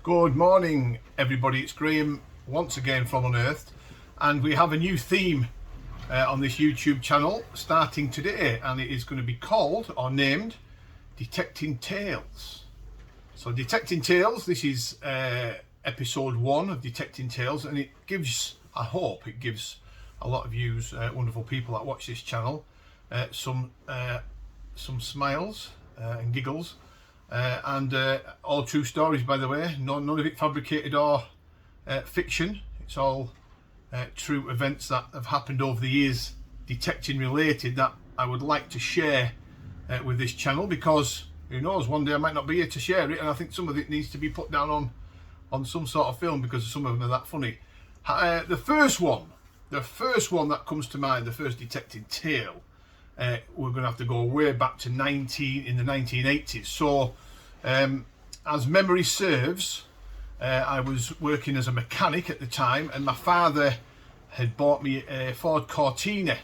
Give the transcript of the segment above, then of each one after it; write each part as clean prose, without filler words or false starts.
Good morning, everybody. It's Graham once again from Unearthed, and we have a new theme on this YouTube channel starting today, and it is going to be called or named Detecting Tales. So, Detecting Tales, this is episode 1 of Detecting Tales, and it gives, I hope, it gives a lot of you wonderful people that watch this channel some smiles and giggles. And all true stories, by the way. None of it fabricated or fiction. It's all true events that have happened over the years, detecting related, that I would like to share with this channel, because who knows, one day I might not be here to share it, and I think some of it needs to be put down on some sort of film, because some of them are that funny. The first one that comes to mind, the first detecting tale, we're going to have to go way back to in the 1980s. So, as memory serves, I was working as a mechanic at the time, and my father had bought me a Ford Cortina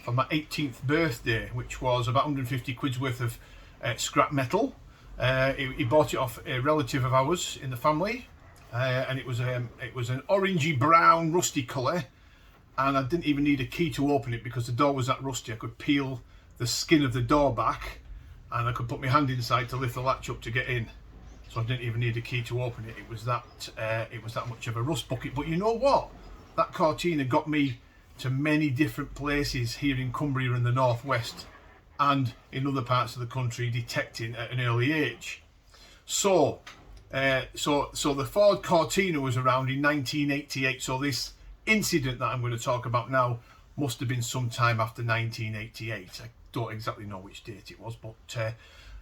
for my 18th birthday, which was about 150 quid's worth of scrap metal. He bought it off a relative of ours in the family, and it was an orangey brown rusty colour. And I didn't even need a key to open it, because the door was that rusty. I could peel the skin of the door back, and I could put my hand inside to lift the latch up to get in. So I didn't even need a key to open it. It was that much of a rust bucket. But you know what? That Cortina got me to many different places here in Cumbria and the northwest, and in other parts of the country, detecting at an early age. So the Ford Cortina was around in 1988. So this incident that I'm going to talk about now must have been sometime after 1988. I don't exactly know which date it was, but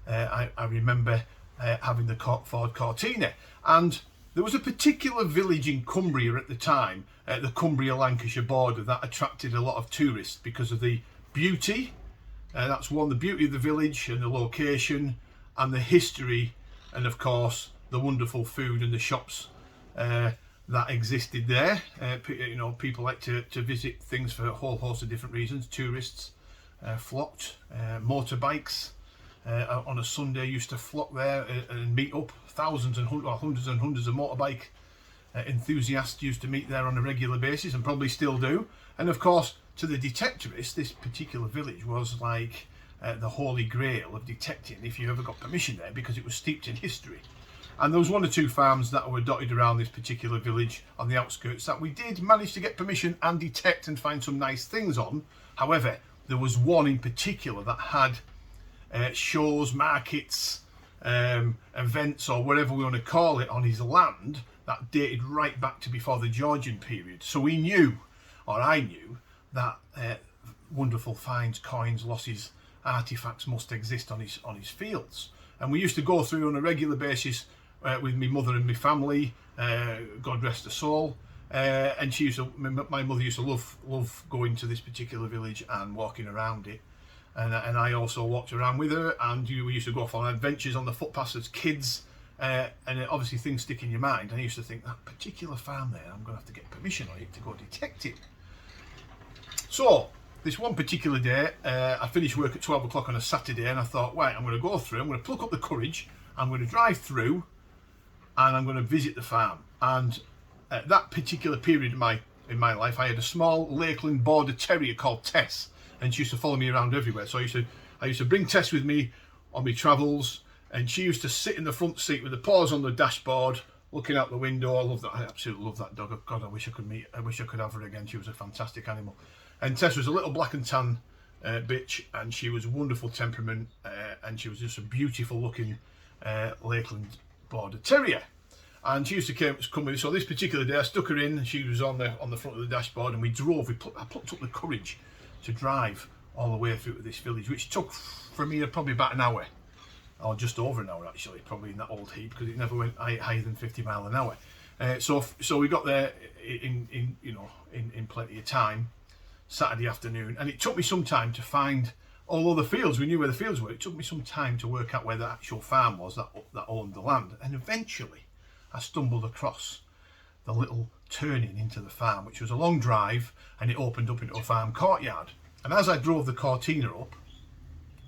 I remember having the Ford Cortina. And there was a particular village in Cumbria at the time, at the Cumbria-Lancashire border, that attracted a lot of tourists because of the beauty. That's one, the beauty of the village and the location and the history, and of course the wonderful food and the shops that existed there. People like to visit things for a whole host of different reasons. Tourists flocked. Motorbikes on a Sunday used to flock there and meet up. Thousands and hundreds and hundreds of motorbike enthusiasts used to meet there on a regular basis, and probably still do. And of course, to the detectivists, this particular village was like the holy grail of detecting, if you ever got permission there, because it was steeped in history. And there was one or two farms that were dotted around this particular village on the outskirts that we did manage to get permission and detect and find some nice things on. However, there was one in particular that had shows, markets, events, or whatever we want to call it, on his land that dated right back to before the Georgian period. So we knew, or I knew, that wonderful finds, coins, losses, artifacts must exist on his fields. And we used to go through on a regular basis with my mother and my family, God rest her soul, and my mother used to love going to this particular village and walking around it, and I also walked around with her, and we used to go off on adventures on the footpaths as kids, and obviously things stick in your mind, and I used to think, that particular farm there, I'm going to have to get permission on it to go detect it. So this one particular day, I finished work at 12 o'clock on a Saturday, and I thought, right, I'm going to go through, I'm going to pluck up the courage, I'm going to drive through, and I'm going to visit the farm. And at that particular period in my life, I had a small Lakeland Border Terrier called Tess, and she used to follow me around everywhere. So I used to bring Tess with me on my travels, and she used to sit in the front seat with the paws on the dashboard, looking out the window. I love that. I absolutely love that dog. God, I wish I could have her again. She was a fantastic animal. And Tess was a little black and tan bitch, and she was a wonderful temperament, and she was just a beautiful looking Lakeland Border Terrier. And she used to come with us. So this particular day, I stuck her in, and she was on the front of the dashboard, and we drove. I plucked up the courage to drive all the way through to this village, which took for me probably about an hour, or just over an hour actually, probably in that old heat, because it never went higher than 50 miles an hour. So we got there in plenty of time, Saturday afternoon, and it took me some time to find, although the fields, we knew where the fields were, it took me some time to work out where the actual farm was that owned the land. And eventually I stumbled across the little turning into the farm, which was a long drive, and it opened up into a farm courtyard. And as I drove the Cortina up,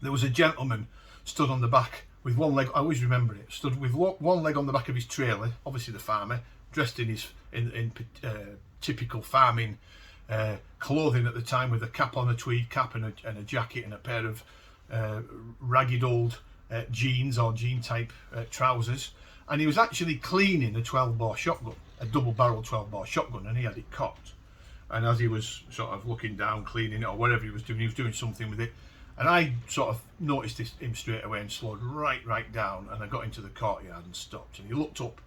there was a gentleman stood on the back with one leg, I always remember it, stood with one leg on the back of his trailer, obviously the farmer, dressed in his typical farming clothing at the time, with a cap on, a tweed cap, and a jacket, and a pair of ragged old jeans or jean type trousers. And he was actually cleaning a 12-bore shotgun, a double barrel 12-bore shotgun, and he had it cocked. And as he was sort of looking down, cleaning it or whatever he was doing something with it. And I sort of noticed him straight away and slowed right down, and I got into the courtyard and stopped, and he looked up,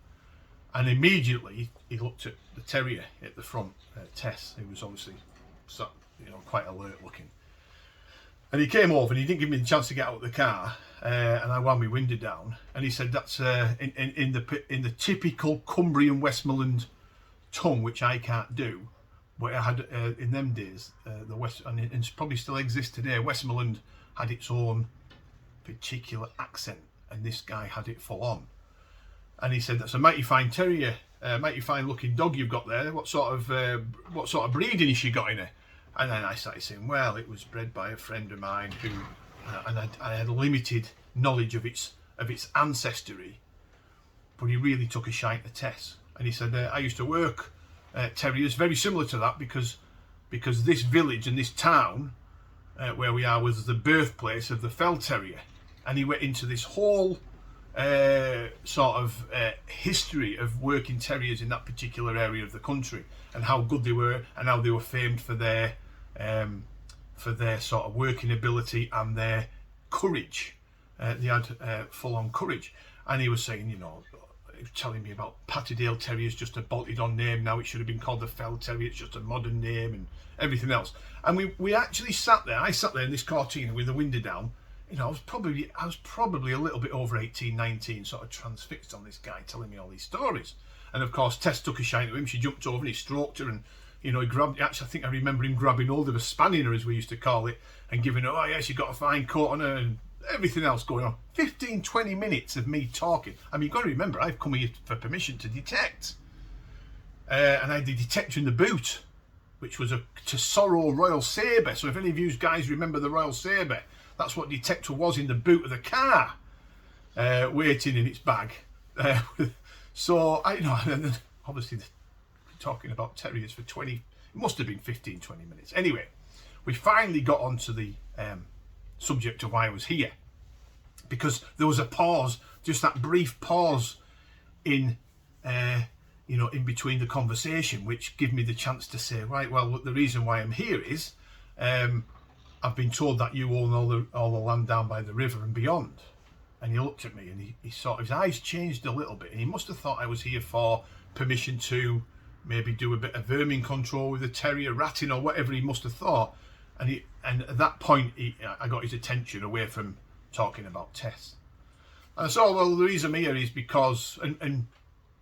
and immediately he looked at the terrier at the front, Tess, who was obviously quite alert looking. And he came over, and he didn't give me the chance to get out of the car, and I wound my window down, and he said, that's in the typical Cumbrian Westmoreland tongue, which I can't do. But I had in them days, the West, and it probably still exists today, Westmoreland had its own particular accent, and this guy had it full on. And he said, "That's a mighty fine terrier, mighty fine looking dog you've got there. What sort of breeding has she got in her?" And then I started saying, "Well, it was bred by a friend of mine who, and I had limited knowledge of its ancestry, but he really took a shine to Tess." And he said, "I used to work." Terriers very similar to that, because this village and this town where we are was the birthplace of the Fell Terrier, and he went into this whole sort of history of working terriers in that particular area of the country, and how good they were, and how they were famed for their sort of working ability and their courage. They had full-on courage, and he was saying, he was telling me about Patterdale Terriers, just a bolted on name. Now it should have been called the Fell Terrier. It's just a modern name, and everything else. And we actually sat there. I sat there in this cortina with the window down. I was probably a little bit over 18, 19, sort of transfixed on this guy telling me all these stories. And of course, Tess took a shine to him. She jumped over and he stroked her, and he grabbed. Actually, I think I remember him grabbing hold of a spaniel, as we used to call it, and giving her, "Oh yeah, she got a fine coat on her," and everything else going on. 15, 20 minutes of me talking. I mean, you've got to remember, I've come here for permission to detect. And I had the detector in the boot, which was a Tesoro Royal Sabre. So if any of you guys remember the Royal Sabre, that's what detector was in the boot of the car, waiting in its bag. So, and obviously talking about terriers for 20, it must have been 15, 20 minutes. Anyway, we finally got onto the subject of why I was here, because there was a pause, just that brief pause in in between the conversation, which gave me the chance to say, right, well, look, the reason why I'm here is I've been told that you own all the land down by the river and beyond. And he looked at me, and he sort of, his eyes changed a little bit, and he must have thought I was here for permission to maybe do a bit of vermin control with a terrier, ratting, or whatever he must have thought. And at that point, I got his attention away from talking about Tess. And I said, well, the reason I'm here is because, and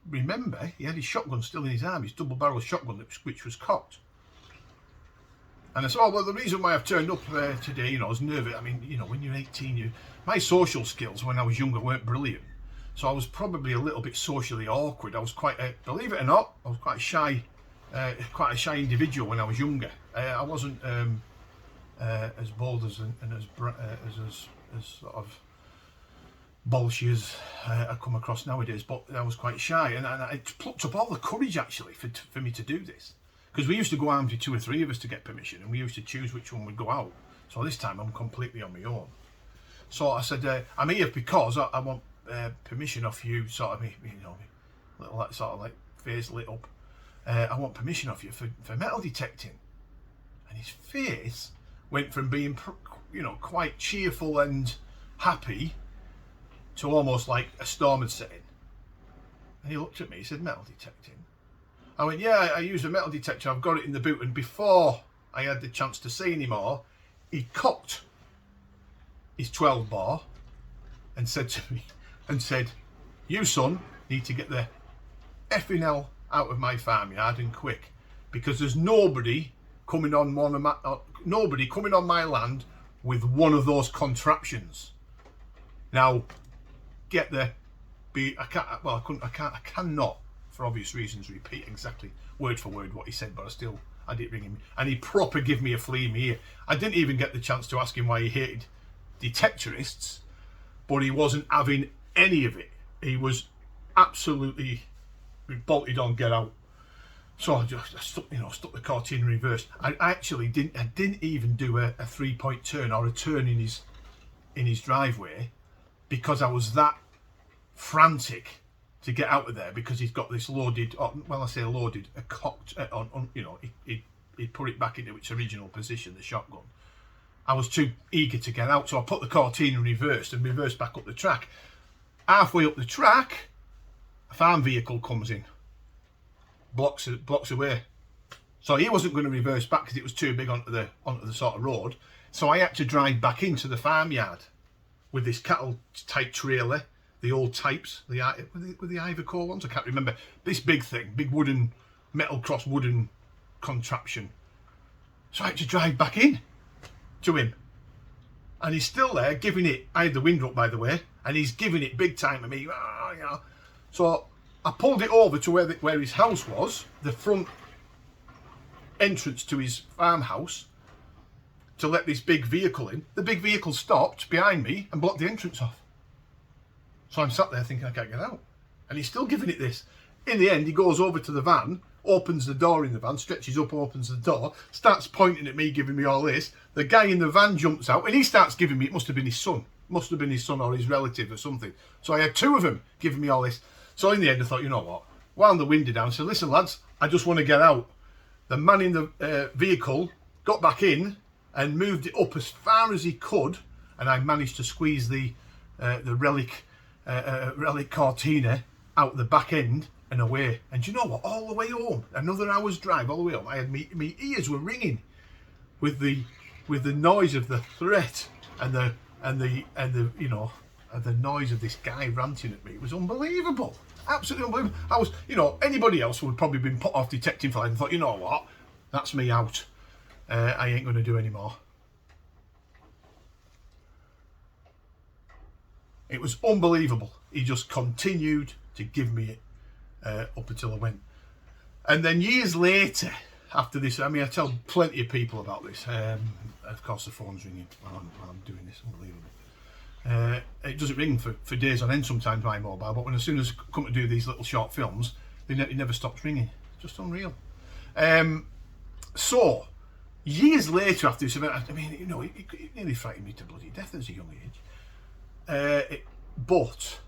remember, he had his shotgun still in his arm, his double-barrel shotgun, which was cocked. And I said, well, the reason why I've turned up today, I was nervous. I mean, when you're 18, my social skills when I was younger weren't brilliant. So I was probably a little bit socially awkward. I was quite, believe it or not, I was quite a shy individual when I was younger. I wasn't as bold as sort of bolshy as I come across nowadays, but I was quite shy, and it plucked up all the courage actually for me to do this, because we used to go armed with 2 or 3 of us to get permission, and we used to choose which one would go out. So this time I'm completely on my own. So I said, I'm here because I want permission off you, sort of little sort of like face lit up. I want permission off you for metal detecting. And his face went from being quite cheerful and happy to almost like a storm had set in. And he looked at me, he said, metal detecting? I went, yeah, I use a metal detector, I've got it in the boot. And before I had the chance to say any more, he cocked his 12 bar and said to me, you son need to get the effing hell out of my farmyard and quick, because there's nobody coming on my land with one of those contraptions. Now, get the I cannot, for obvious reasons, repeat exactly word for word what he said, but I did ring him, and he proper give me a flea in my ear. I didn't even get the chance to ask him why he hated detectorists, but he wasn't having any of it. He was absolutely bolted on get out. So I stuck the Cortina in reverse. I didn't even do a 3-point turn or a turn in his driveway, because I was that frantic to get out of there, because he's got this loaded, well, I say loaded, a cocked, he put it back into its original position, the shotgun. I was too eager to get out, so I put the Cortina in reverse and reversed back up the track. Halfway up the track, a farm vehicle comes in, blocks away. So he wasn't going to reverse back because it was too big onto the sort of road. So I had to drive back into the farmyard with this cattle type trailer, the old types, the Ivory ones, I can't remember. This big thing, big wooden, metal cross wooden contraption. So I had to drive back in to him. And he's still there giving it, I had the window up by the way, and he's giving it big time to me. So I pulled it over to where his house was, the front entrance to his farmhouse, to let this big vehicle in. The big vehicle stopped behind me and blocked the entrance off. So I'm sat there thinking I can't get out. And he's still giving it this. In the end, he goes over to the van, opens the door in the van, stretches up, opens the door, starts pointing at me, giving me all this. The guy in the van jumps out and he starts giving me, it must have been his son. Must have been his son or his relative or something. So I had two of them giving me all this. So in the end, I thought, you know what? Wound the window down. I said, listen, lads, I just want to get out. The man in the vehicle got back in and moved it up as far as he could. And I managed to squeeze the relic Cortina out the back end and away. And do you know what? All the way home, another hour's drive all the way home, I had my ears were ringing with the noise of the threat and the noise of this guy ranting at me. It was unbelievable, absolutely unbelievable. I was, anybody else would probably been put off detecting flight and thought, you know what, that's me out. I ain't going to do any more. It was unbelievable. He just continued to give me it up until I went. And then years later, after this, I tell plenty of people about this. Of course, the phone's ringing while I'm doing this. Unbelievable. It doesn't ring for days on end sometimes, my mobile, but as soon as I come to do these little short films, it never stops ringing. Just unreal. So, years later after this event, it nearly frightened me to bloody death as a young age. But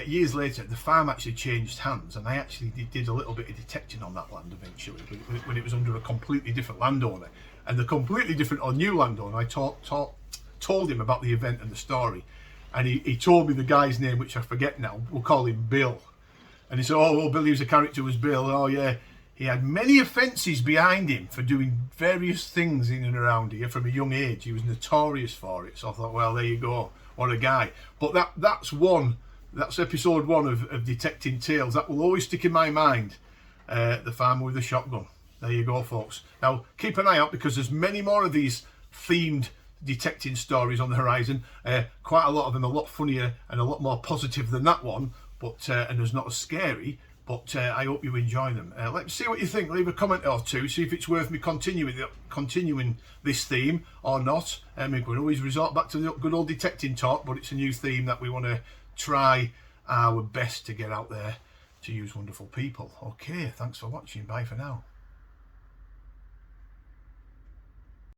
years later, the farm actually changed hands, and I actually did a little bit of detecting on that land eventually, when it was under a completely different landowner. And the completely different or new landowner, I told him about the event and the story, and he told me the guy's name, which I forget now. We'll call him Bill. And he said, oh, well, Bill, he was a character, was Bill. Oh, yeah. He had many offences behind him for doing various things in and around here from a young age. He was notorious for it. So I thought, well, there you go. What a guy. But that's episode 1 of Detecting Tales. That will always stick in my mind. The farmer with the shotgun. There you go, folks. Now, keep an eye out, because there's many more of these themed detecting stories on the horizon. Quite a lot of them a lot funnier and a lot more positive than that one, but and there's not as scary. But I hope you enjoy them. Let's see what you think. Leave a comment or two. See if it's worth me continuing this theme or not. We can always resort back to the good old detecting talk, but it's a new theme that we want to try our best to get out there to use wonderful people. Okay, thanks for watching. Bye for now.